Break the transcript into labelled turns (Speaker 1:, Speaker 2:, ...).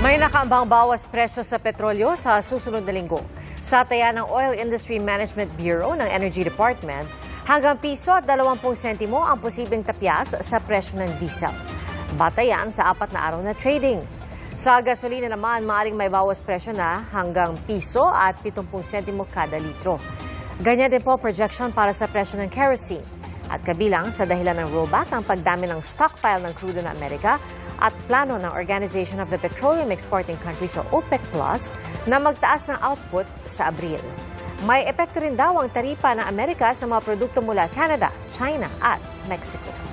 Speaker 1: May nakaambang bawas presyo sa petrolyo sa susunod na linggo. Sa taya ng Oil Industry Management Bureau ng Energy Department, hanggang piso at 20 sentimo ang posibleng tapyas sa presyo ng diesel. Batayan sa 4 na araw na trading. Sa gasolina naman, maaaring may bawas presyo na hanggang piso at 70 sentimo kada litro. Ganyan din po projection para sa presyo ng kerosene. At kabilang sa dahilan ng rollback ang pagdami ng stockpile ng crudo ng Amerika at plano ng Organization of the Petroleum Exporting Countries o OPEC Plus na magtaas ng output sa Abril. May epekto rin daw ang taripa ng Amerika sa mga produkto mula Canada, China at Mexico.